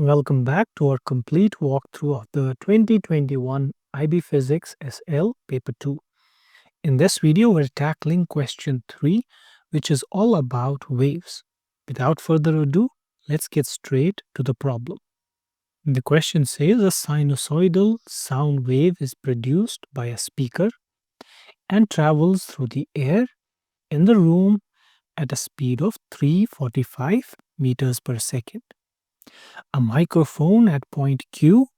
Welcome back to our complete walkthrough of the 2021 IB Physics SL Paper 2. In this video, we're tackling question 3, which is all about waves. Without further ado, let's get straight to the problem. The question says a sinusoidal sound wave is produced by a speaker and travels through the air in the room at a speed of 345 meters per second. A microphone at point Q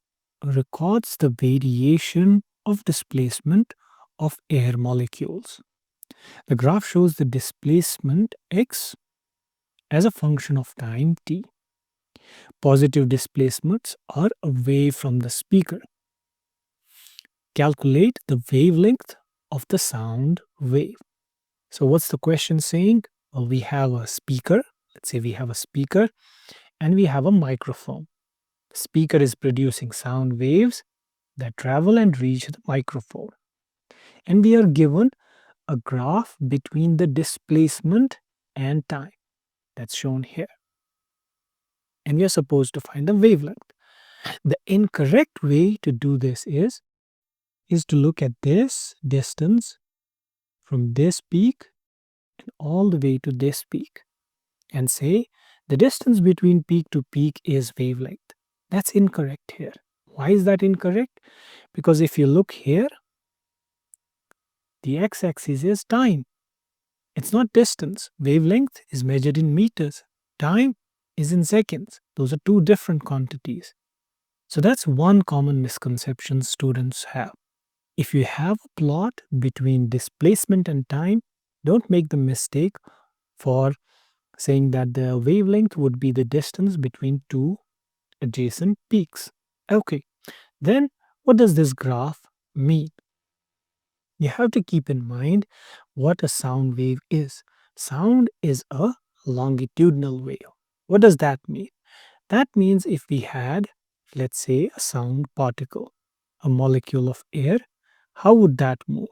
records the variation of displacement of air molecules. The graph shows the displacement x as a function of time t. Positive displacements are away from the speaker. Calculate the wavelength of the sound wave. So what's the question saying? Well, we have a speaker. Let's say we have a speaker and we have a microphone. The speaker is producing sound waves that travel and reach the microphone. And we are given a graph between the displacement and time. That's shown here. And we are supposed to find the wavelength. The incorrect way to do this is to look at this distance from this peak and all the way to this peak and say the distance between peak to peak is wavelength. That's incorrect here. Why is that incorrect? Because if you look here, the x-axis is time. It's not distance. Wavelength is measured in meters. Time is in seconds. Those are two different quantities. So that's one common misconception students have. If you have a plot between displacement and time, don't make the mistake for saying that the wavelength would be the distance between two adjacent peaks. Okay, then what does this graph mean? You have to keep in mind what a sound wave is. Sound is a longitudinal wave. What does that mean? That means if we had, let's say, a sound particle, a molecule of air, how would that move?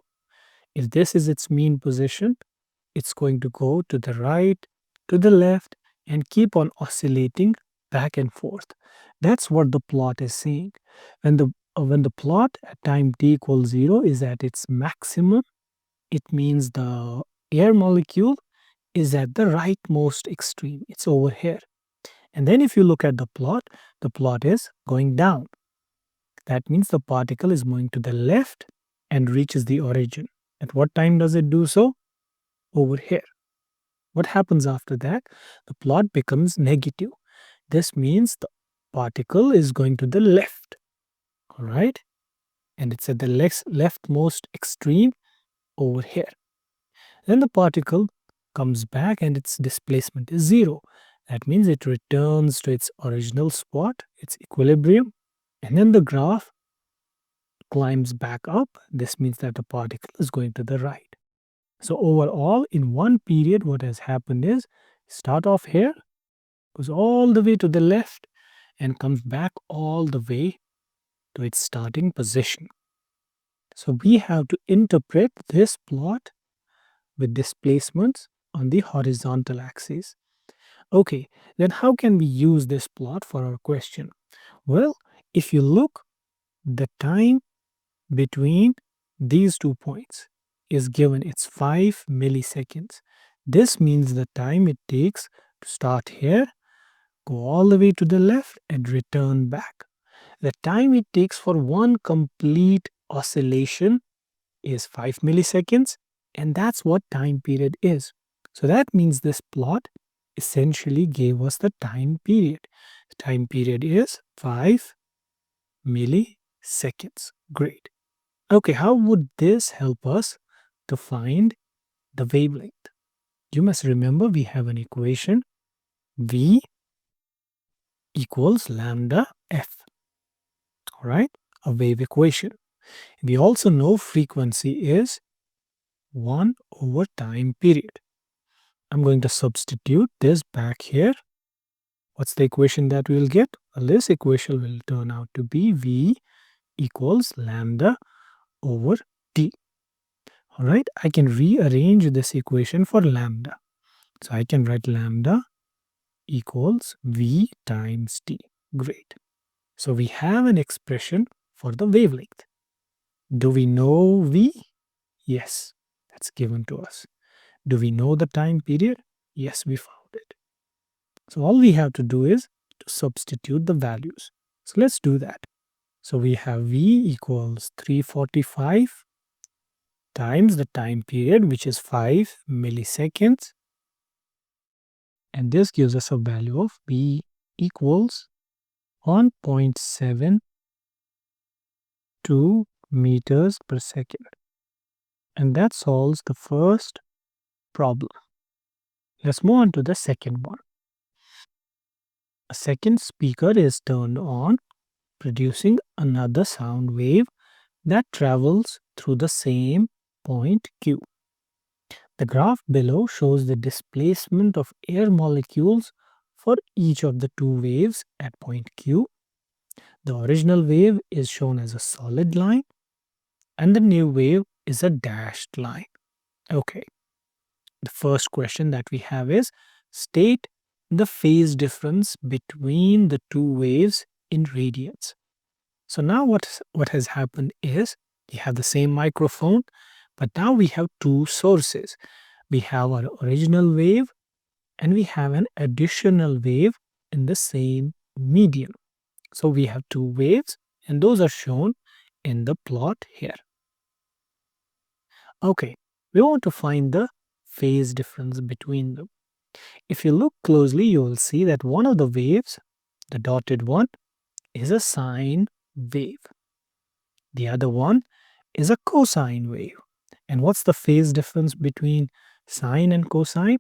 If this is its mean position, it's going to go to the right, to the left, and keep on oscillating back and forth. That's what the plot is saying. When the plot at time t equals 0 is at its maximum, it means the air molecule is at the rightmost extreme. It's over here. And then if you look at the plot is going down. That means the particle is moving to the left and reaches the origin. At what time does it do so? Over here. What happens after that? The plot becomes negative. This means the particle is going to the left. All right? And it's at the leftmost extreme over here. Then the particle comes back and its displacement is 0. That means it returns to its original spot, its equilibrium. And then the graph climbs back up. This means that the particle is going to the right. So overall, in one period, what has happened is start off here, goes all the way to the left, and comes back all the way to its starting position. So we have to interpret this plot with displacements on the horizontal axis. Okay, then how can we use this plot for our question? Well, if you look, the time between these 2 points is given, it's 5 milliseconds. This means the time it takes to start here, go all the way to the left and return back. The time it takes for one complete oscillation is 5 milliseconds, and that's what time period is. So that means this plot essentially gave us the time period. The time period is 5 milliseconds. Great. Okay, how would this help us to find the wavelength? You must remember we have an equation V equals lambda f. All right, a wave equation. We also know frequency is 1 over time period. I'm going to substitute this back here. What's the equation that we will get? Well, this equation will turn out to be V equals lambda over t. All right, I can rearrange this equation for lambda. So I can write lambda equals V times t. Great. So we have an expression for the wavelength. Do we know V? Yes, that's given to us. Do we know the time period? Yes, we found it. So all we have to do is to substitute the values. So let's do that. So we have V equals 345 times the time period, which is 5 milliseconds. And this gives us a value of V equals 1.72 meters per second. And that solves the first problem. Let's move on to the second one. A second speaker is turned on, producing another sound wave that travels through the same point Q. The graph below shows the displacement of air molecules for each of the two waves at point Q. The original wave is shown as a solid line and the new wave is a dashed line. Okay. The first question that we have is state the phase difference between the two waves in radians. So now what has happened is we have the same microphone, but now we have two sources. We have our original wave and we have an additional wave in the same medium. So we have two waves and those are shown in the plot here. Okay, we want to find the phase difference between them. If you look closely, you will see that one of the waves, the dotted one, is a sine wave. The other one is a cosine wave. And what's the phase difference between sine and cosine?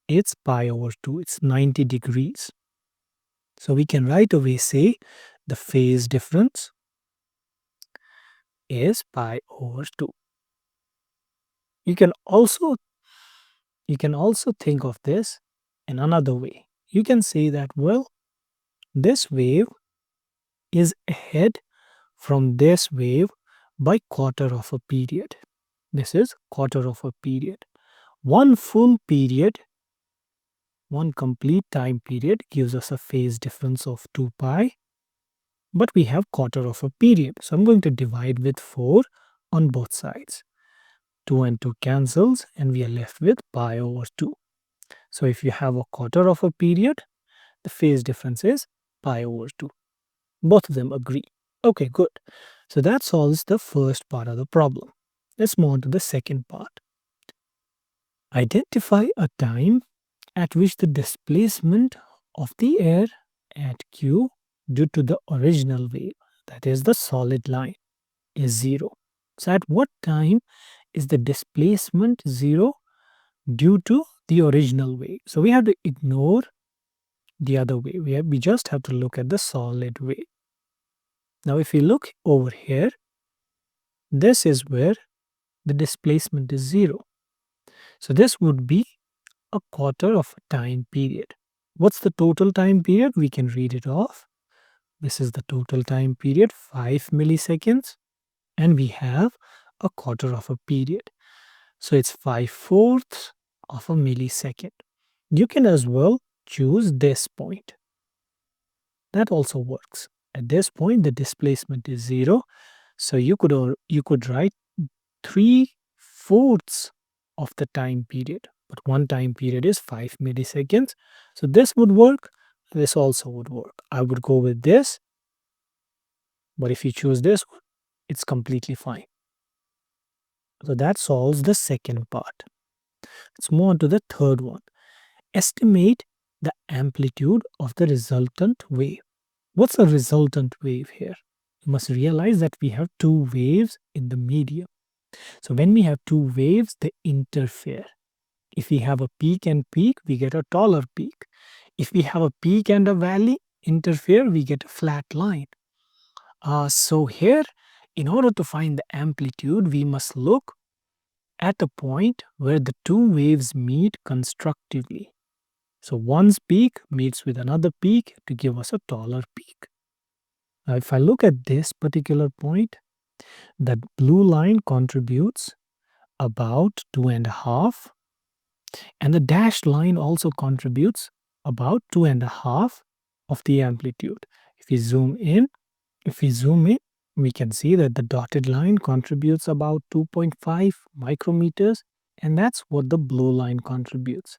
It's pi over 2. It's 90 degrees. So we can right away say the phase difference is pi over 2. You can also think of this in another way. You can say that, well, this wave is ahead from this wave by quarter of a period. This is quarter of a period. One full period, one complete time period gives us a phase difference of 2 pi, but we have quarter of a period. So I'm going to divide with 4 on both sides. 2 and 2 cancels and we are left with pi over 2. So if you have a quarter of a period, the phase difference is pi over 2. Both of them agree. Okay, good. So that solves the first part of the problem. Let's move on to the second part. Identify a time at which the displacement of the air at Q due to the original wave, that is the solid line, is 0. So at what time is the displacement 0 due to the original wave? So we have to ignore the other wave. We just have to look at the solid wave. Now if we look over here, this is where the displacement is 0. So this would be a quarter of a time period. What's the total time period? We can read it off. This is the total time period, 5 milliseconds. And we have a quarter of a period. So it's 5/4 of a millisecond. You can as well choose this point. That also works. At this point, the displacement is 0. So you could write 3/4 of the time period. But one time period is 5 milliseconds. So this would work. This also would work. I would go with this. But if you choose this, it's completely fine. So that solves the second part. Let's move on to the third one. Estimate the amplitude of the resultant wave. What's a resultant wave here? You must realize that we have two waves in the medium. So when we have two waves, they interfere. If we have a peak and peak, we get a taller peak. If we have a peak and a valley interfere, we get a flat line. So here, in order to find the amplitude, we must look at a point where the two waves meet constructively. So one's peak meets with another peak to give us a taller peak. Now if I look at this particular point, that blue line contributes about 2.5, and the dashed line also contributes about 2.5, of the amplitude. If we zoom in, we can see that the dotted line contributes about 2.5 micrometers, and that's what the blue line contributes.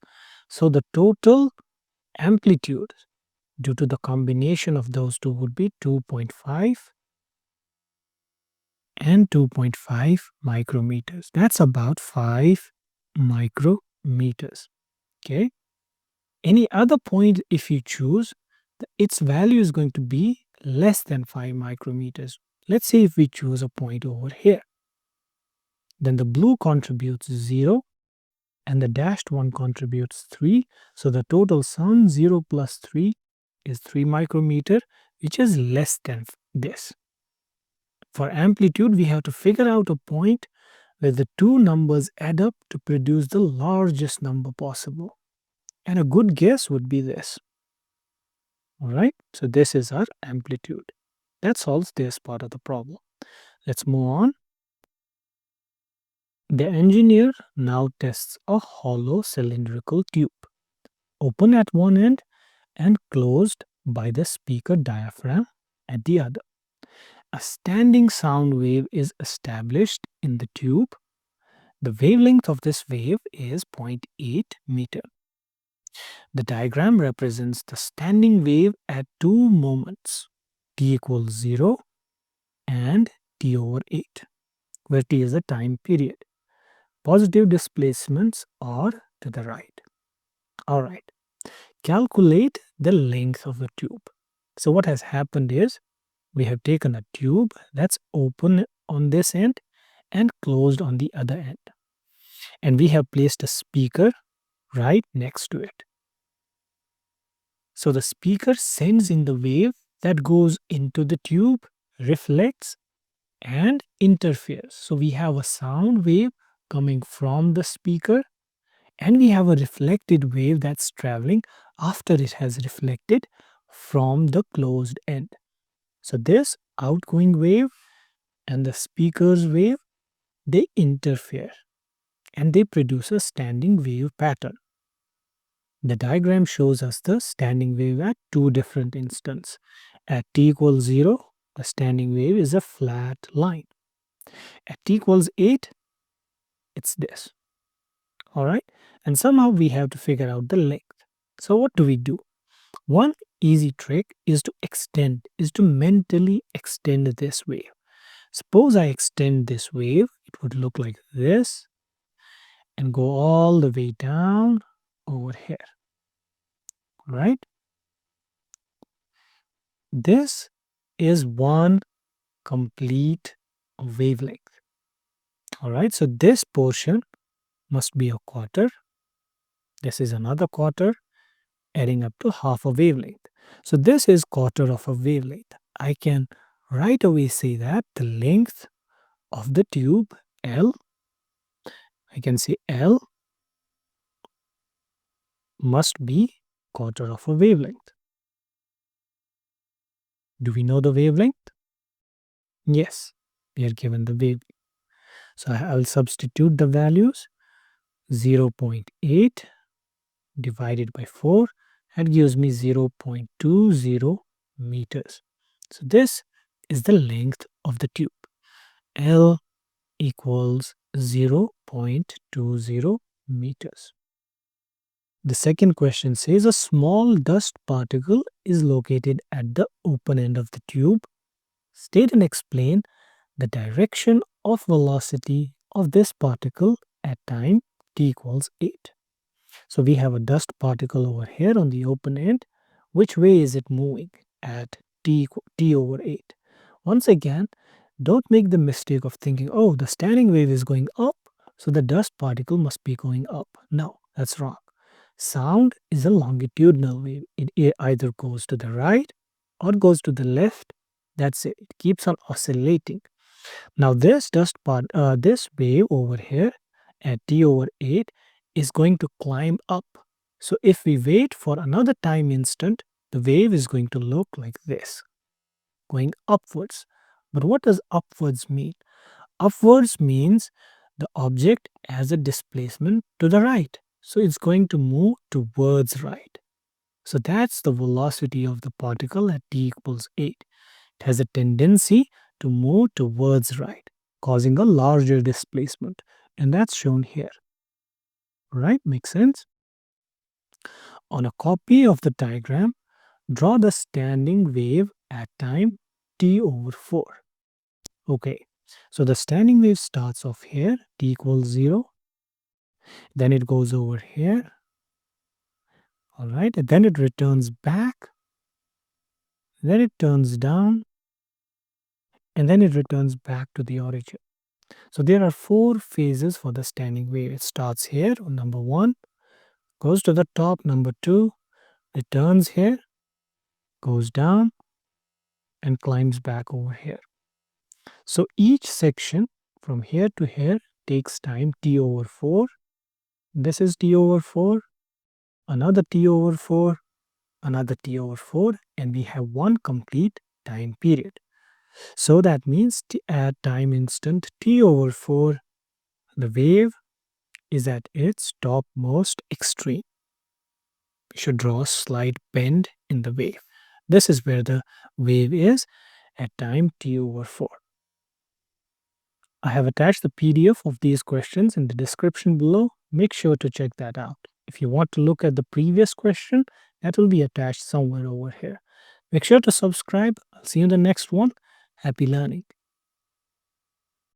So the total amplitude due to the combination of those two would be 2.5 and 2.5 micrometers. That's about 5 micrometers. Okay. Any other point, if you choose, its value is going to be less than 5 micrometers. Let's say if we choose a point over here, then the blue contributes 0 and the dashed one contributes 3. So the total sum 0 plus 3 is 3 micrometer, which is less than this. For amplitude, we have to figure out a point where the two numbers add up to produce the largest number possible. And a good guess would be this. Alright, so this is our amplitude. That solves this part of the problem. Let's move on. The engineer now tests a hollow cylindrical tube, open at one end and closed by the speaker diaphragm at the other. A standing sound wave is established in the tube. The wavelength of this wave is 0.8 meter. The diagram represents the standing wave at two moments, t equals 0 and t over 8, where t is the time period. Positive displacements are to the right. Alright, calculate the length of the tube. So what has happened is, we have taken a tube that's open on this end and closed on the other end. And we have placed a speaker right next to it. So the speaker sends in the wave that goes into the tube, reflects and interferes. So we have a sound wave coming from the speaker and we have a reflected wave that's traveling after it has reflected from the closed end. So this outgoing wave and the speaker's wave, they interfere and they produce a standing wave pattern. The diagram shows us the standing wave at two different instants. At t equals 0, the standing wave is a flat line. At t equals 8, it's this. Alright, and somehow we have to figure out the length. So what do we do? One easy trick is to mentally extend this wave. Suppose I extend this wave, it would look like this and go all the way down over here. Right? This is one complete wavelength. Alright, so this portion must be a quarter. This is another quarter, adding up to half a wavelength. So this is quarter of a wavelength. I can right away say that the length of the tube L, I can say L must be quarter of a wavelength. Do we know the wavelength? Yes, we are given the wavelength. So I will substitute the values. 0.8 divided by 4, that gives me 0.20 meters. So this is the length of the tube. L equals 0.20 meters. The second question says a small dust particle is located at the open end of the tube. State and explain the direction of velocity of this particle at time t equals 8. So we have a dust particle over here on the open end. Which way is it moving at t over 8? Once again, don't make the mistake of thinking, oh, the standing wave is going up, so the dust particle must be going up. No, that's wrong. Sound is a longitudinal wave. It either goes to the right or goes to the left. That's it. It keeps on oscillating. Now this this wave over here at t over 8 is going to climb up. So if we wait for another time instant, the wave is going to look like this, going upwards. But what does upwards mean? Upwards means the object has a displacement to the right. So it's going to move towards right. So that's the velocity of the particle at t equals 8. It has a tendency to move towards right, causing a larger displacement. And that's shown here. Right? Makes sense? On a copy of the diagram, draw the standing wave at time t over 4. Okay, so the standing wave starts off here, t equals 0. Then it goes over here. All right, and then it returns back. Then it turns down. And then it returns back to the origin. So there are 4 phases for the standing wave. It starts here on number 1, goes to the top, number 2, returns here, goes down, and climbs back over here. So each section from here to here takes time t over 4. This is t over 4, another t over 4, another t over 4, and we have one complete time period. So that means at time instant t over 4, the wave is at its topmost extreme. We should draw a slight bend in the wave. This is where the wave is at time t over 4. I have attached the PDF of these questions in the description below. Make sure to check that out. If you want to look at the previous question, that will be attached somewhere over here. Make sure to subscribe. I'll see you in the next one. Happy learning.